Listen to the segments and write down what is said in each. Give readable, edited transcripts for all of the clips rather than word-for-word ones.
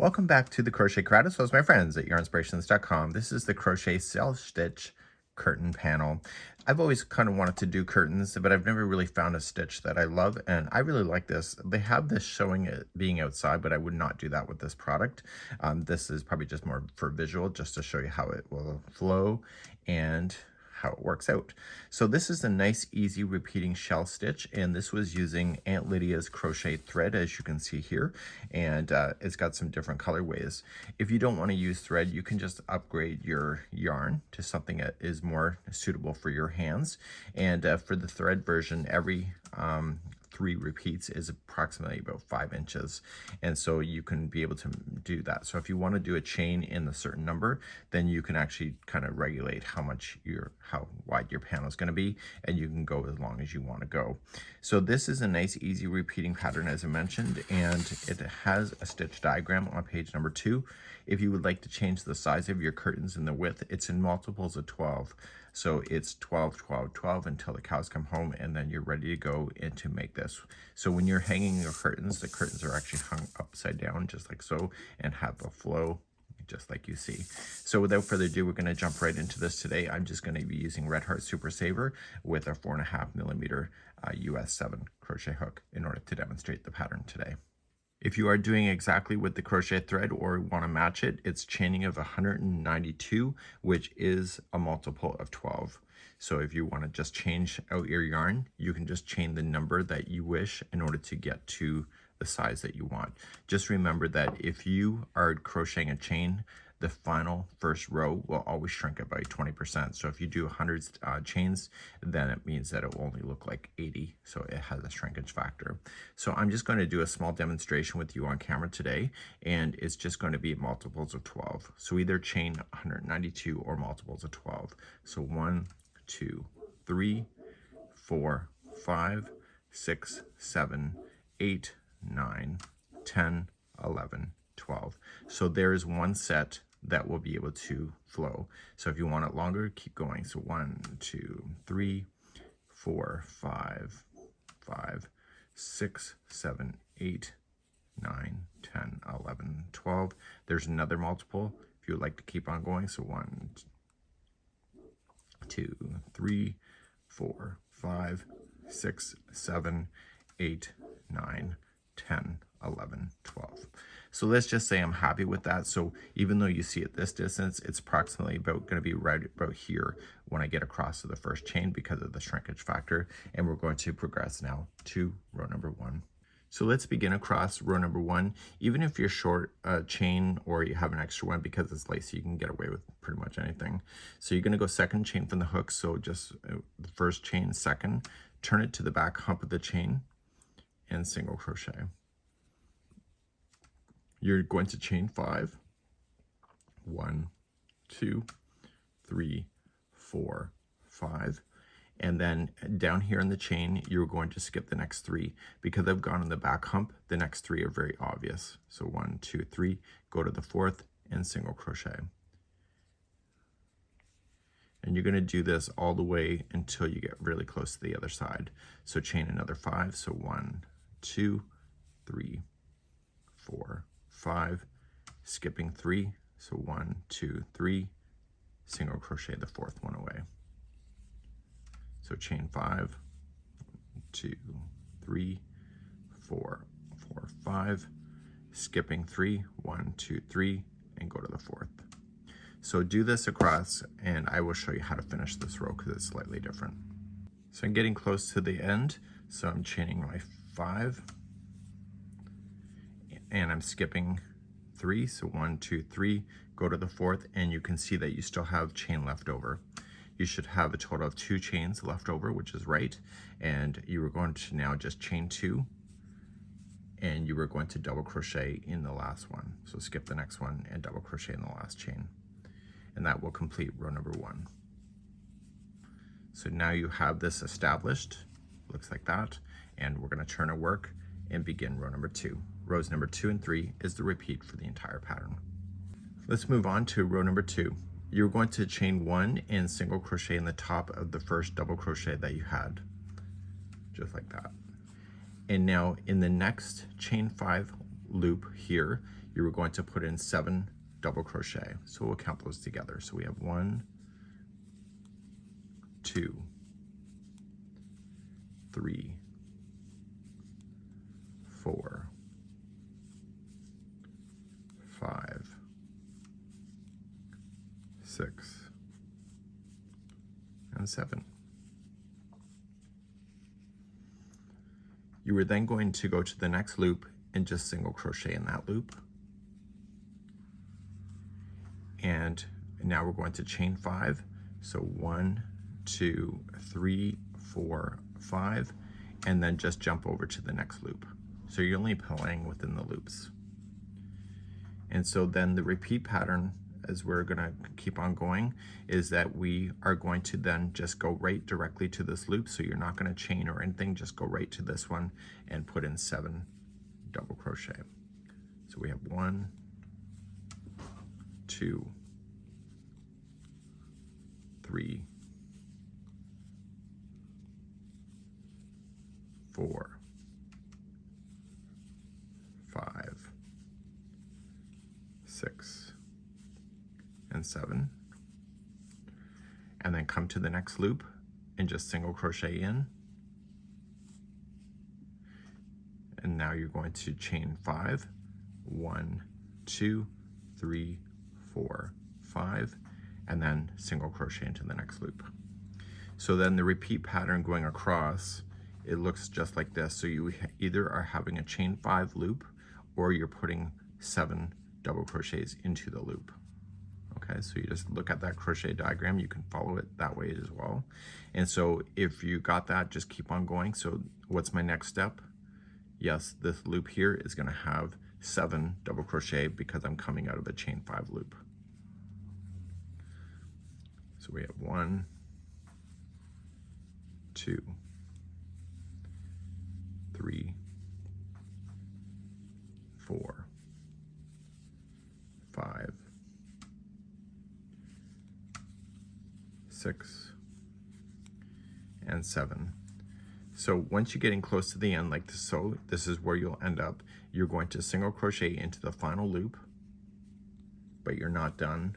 Welcome back to the Crochet Karate. So, my friends at Yarnspirations.com. This is the crochet self-stitch curtain panel. I've always kind of wanted to do curtains, but I've never really found a stitch that I love, and I really like this. They have this showing it being outside, but I would not do that with this product. This is probably just more for visual, just to show you how it will flow and how it works out. So this is a nice, easy repeating shell stitch, and this was using Aunt Lydia's crochet thread, as you can see here, and it's got some different colorways. If you don't want to use thread, you can just upgrade your yarn to something that is more suitable for your hands. And for the thread version, every 3 repeats is approximately about 5 inches, and so you can be able to do that. So if you want to do a chain in a certain number, then you can actually kind of regulate how wide your panel is going to be, and you can go as long as you want to go. So this is a nice, easy repeating pattern, as I mentioned, and it has a stitch diagram on page number 2. If you would like to change the size of your curtains and the width, it's in multiples of 12. So it's 12, 12, 12 until the cows come home, and then you're ready to go and to make this. So when you're hanging your curtains, the curtains are actually hung upside down, just like so, and have a flow just like you see. So without further ado, we're going to jump right into this today. I'm just going to be using Red Heart Super Saver with a 4.5mm US 7 crochet hook in order to demonstrate the pattern today. If you are doing exactly with the crochet thread or want to match it, it's chaining of 192, which is a multiple of 12. So if you want to just change out your yarn, you can just chain the number that you wish in order to get to the size that you want. Just remember that if you are crocheting a chain, the final first row will always shrink it by 20%. So if you do 100 chains, then it means that it will only look like 80. So it has a shrinkage factor. So I'm just going to do a small demonstration with you on camera today, and it's just going to be multiples of 12. So either chain 192 or multiples of 12. So 1, 2, 3, 4, 5, 6, 7, 8, 9, 10, 11, 12. So there is one set that will be able to flow. So if you want it longer, keep going. So 1, 2, 3, 4, 5, 6, 7, 8, 9, 10, 11, 12. There's another multiple if you would like to keep on going. So 1, 2, 3, 4, 5, 6, 7, 8, 9, 10, 11, 12. So let's just say I'm happy with that. So even though you see at this distance, it's approximately going to be right about here when I get across to the first chain because of the shrinkage factor. And we're going to progress now to row number 1. So let's begin across row number 1. Even if you're short a chain or you have an extra one, because it's lacy, you can get away with pretty much anything. So you're going to go second chain from the hook. So just the first chain, second, turn it to the back hump of the chain and single crochet. You're going to chain 5. 1, 2, 3, 4, 5. And then down here in the chain, you're going to skip the next 3. Because I've gone on the back hump, the next 3 are very obvious. So 1, 2, 3, go to the 4th and single crochet. And you're going to do this all the way until you get really close to the other side. So chain another 5. So 1, 2, 3, 4, 5, skipping 3. So 1, 2, 3, single crochet the 4th one away. So chain 5, 2, 3, 4, 4, 5, skipping 3, 1, 2, 3, and go to the 4th. So do this across, and I will show you how to finish this row because it's slightly different. So I'm getting close to the end, so I'm chaining my 5, and I'm skipping 3. So 1, 2, 3, go to the 4th, and you can see that you still have chain left over. You should have a total of 2 chains left over, which is right. And you are going to now just chain 2, and you are going to double crochet in the last one. So skip the next one and double crochet in the last chain. And that will complete row number 1. So now you have this established, looks like that. And we're going to turn our work and begin row number 2. Rows number 2 and 3 is the repeat for the entire pattern. Let's move on to row number 2. You're going to chain 1 and single crochet in the top of the first double crochet that you had, just like that. And now in the next chain 5 loop here, you were going to put in 7 double crochet. So we'll count those together. So we have 1, 2, 3, 4, 5, 6, and 7. You were then going to go to the next loop and just single crochet in that loop. And now we're going to chain 5. So 1, 2, 3, 4, 5, and then just jump over to the next loop. So you're only playing within the loops. And so then the repeat pattern, as we're gonna keep on going, is that we are going to then just go right directly to this loop. So you're not gonna chain or anything, just go right to this one and put in 7 double crochet. So we have 1, 2, 3, 4, 5, 6, and 7, and then come to the next loop and just single crochet in, and now you're going to chain 5, 1, 2, 3, 4, 5, and then single crochet into the next loop. So then the repeat pattern going across, it looks just like this. So you either are having a chain 5 loop, or you're putting 7 double crochets into the loop. Okay, so you just look at that crochet diagram, you can follow it that way as well. And so if you got that, just keep on going. So what's my next step? Yes, this loop here is gonna have 7 double crochet because I'm coming out of a chain 5 loop. So we have 1, 2, 3, 4, 5, 6, and 7. So once you're getting close to the end, like so, this is where you'll end up. You're going to single crochet into the final loop, but you're not done.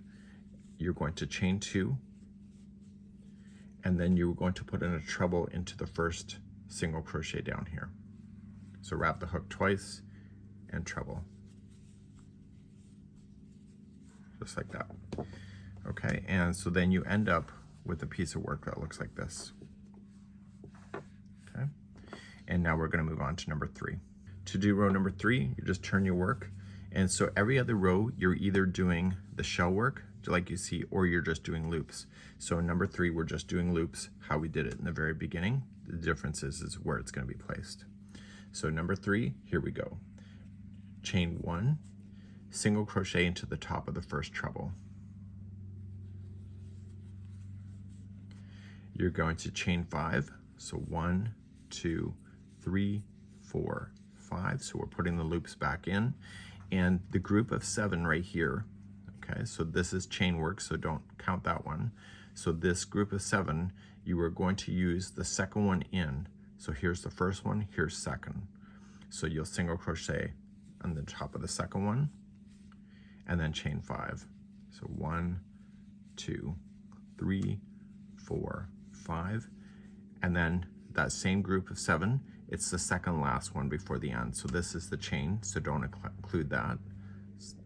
You're going to chain 2, and then you're going to put in a treble into the first single crochet down here. So wrap the hook twice and treble, just like that. Okay, and so then you end up with a piece of work that looks like this. Okay, and now we're going to move on to number 3. To do row number 3, you just turn your work, and so every other row you're either doing the shell work like you see, or you're just doing loops. So in number 3, we're just doing loops, how we did it in the very beginning. The difference is where it's going to be placed. So number 3, here we go. Chain 1, single crochet into the top of the first treble. You're going to chain 5, so 1, 2, 3, 4, 5. So we're putting the loops back in, and the group of 7 right here. Okay, so this is chain work, so don't count that one. So this group of 7, you are going to use the second one in. So here's the first one, here's second. So you'll single crochet on the top of the second one, and then chain 5. So 1, 2, 3, 4, 5, and then that same group of 7, it's the second last one before the end. So this is the chain, so don't include that.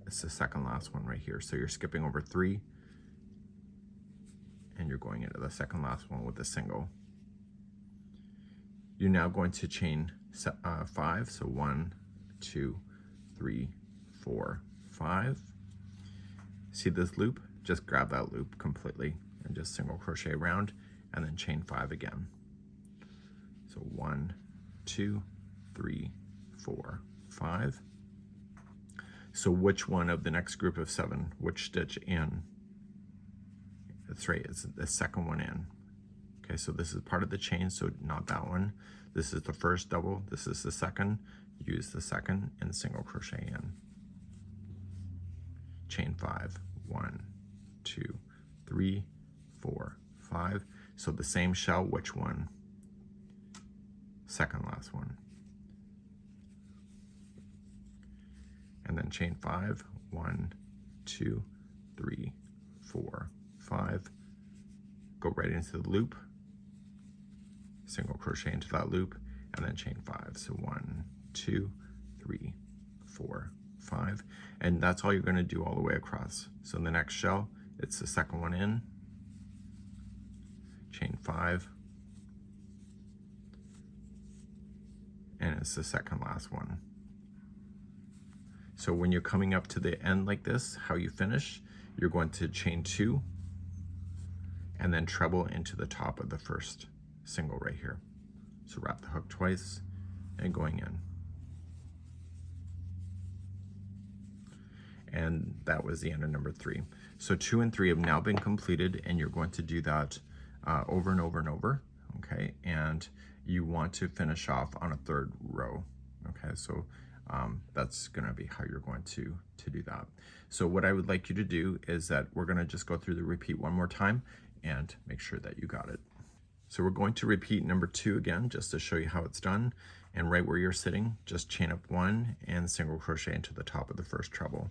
It's the second last one right here. So you're skipping over 3, and you're going into the second last one with a single. You're now going to chain 5, so 1, 2, 3, 4, 5. See this loop? Just grab that loop completely and just single crochet around, and then chain 5 again. So 1, 2, 3, 4, 5. So which one of the next group of 7, which stitch in? That's right, it's the second one in. Okay, so this is part of the chain, so not that one. This is the first double, this is the second. Use the second and single crochet in. Chain 5, 1, 2, 3, 4, 5. So the same shell, which one? Second last one. and then chain 5, 1, 2, 3, 4, 5, go right into the loop, single crochet into that loop, and then chain 5. So 1, 2, 3, 4, 5, and that's all you're going to do all the way across. So in the next shell, it's the second one in, chain 5, and it's the second last one. So when you're coming up to the end like this, how you finish, you're going to chain 2 and then treble into the top of the first single right here. So wrap the hook twice and going in. And that was the end of number 3. So 2 and 3 have now been completed, and you're going to do that over and over and over, okay? And you want to finish off on a third row, okay? So that's gonna be how you're going to do that. So what I would like you to do is that we're gonna just go through the repeat one more time and make sure that you got it. So we're going to repeat number 2 again, just to show you how it's done. And right where you're sitting, just chain up 1 and single crochet into the top of the first treble.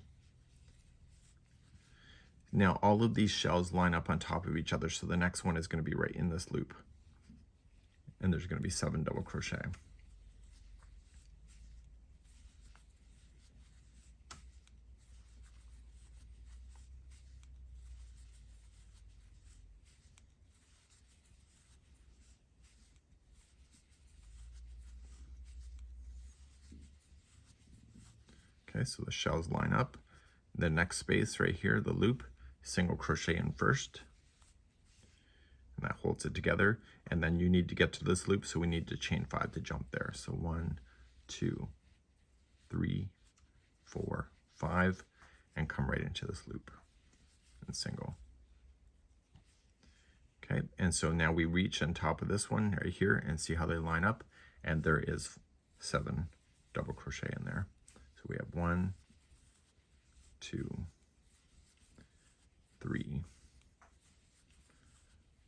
Now all of these shells line up on top of each other, so the next one is going to be right in this loop. And there's going to be 7 double crochet. Okay, so the shells line up. The next space right here, the loop, single crochet in first, and that holds it together. And then you need to get to this loop, so we need to chain 5 to jump there. So 1, 2, 3, 4, 5, and come right into this loop and single. Okay, and so now we reach on top of this one right here and see how they line up, and there is 7 double crochet in there. So we have 1, 2, 3,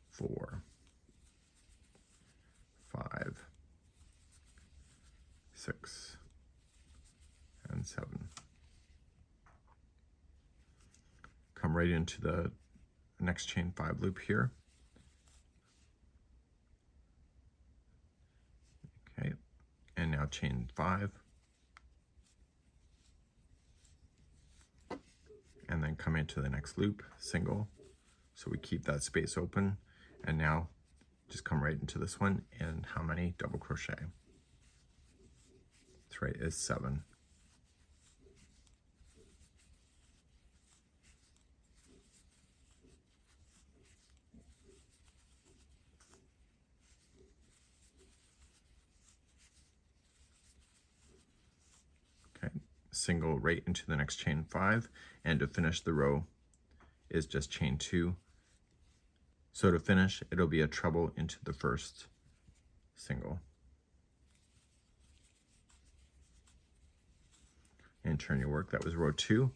4, 5, 6, and 7. Come right into the next chain 5 loop here. Okay, and now chain 5. And then come into the next loop, single. So we keep that space open, and now just come right into this one, and how many double crochet? That's right, it's 7. Okay, single right into the next chain 5, and to finish the row is just chain 2. So to finish, it'll be a treble into the first single. And turn your work. That was row 2.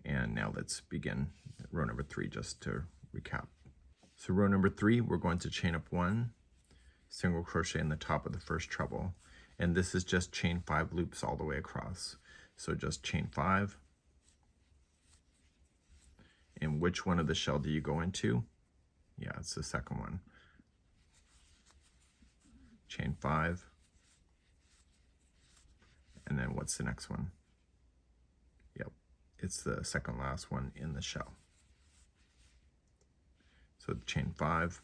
And now let's begin row number 3, just to recap. So row number 3, we're going to chain up 1, single crochet in the top of the first treble. And this is just chain 5 loops all the way across. So just chain 5. And which one of the shell do you go into? Yeah, it's the second one. Chain 5. And then what's the next one? Yep, it's the second last one in the shell. So chain 5.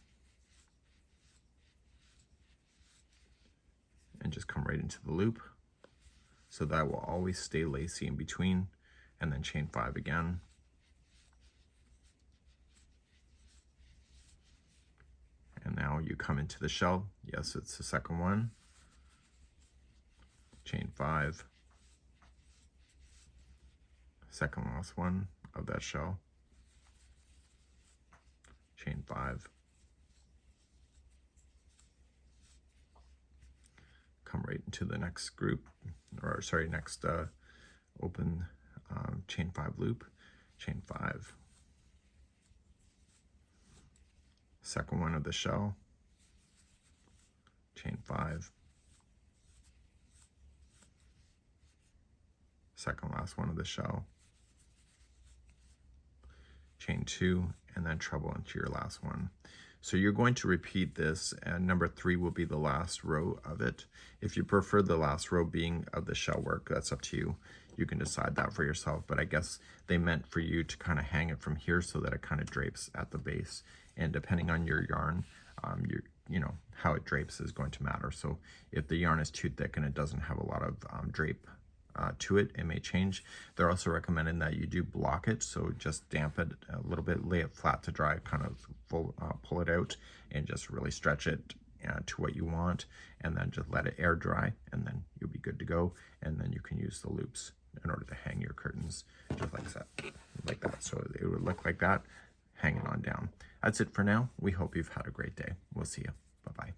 And just come right into the loop. So that will always stay lacy in between. And then chain 5 again. And now you come into the shell. Yes, it's the second one. Chain 5. Second last one of that shell. Chain 5. Come right into the next group, or sorry, next open chain 5 loop. Chain 5. Second one of the shell, chain 5, second last one of the shell, chain 2, and then treble into your last one. So you're going to repeat this, and number 3 will be the last row of it. If you prefer the last row being of the shell work, that's up to you. You can decide that for yourself, but I guess they meant for you to kind of hang it from here so that it kind of drapes at the base. And depending on your yarn, you know, how it drapes is going to matter. So if the yarn is too thick and it doesn't have a lot of drape to it, it may change. They're also recommending that you do block it, so just damp it a little bit, lay it flat to dry, kind of pull it out and just really stretch it to what you want, and then just let it air dry, and then you'll be good to go. And then you can use the loops in order to hang your curtains just like that. So it would look like that, hanging on down. That's it for now. We hope you've had a great day. We'll see you. Bye-bye.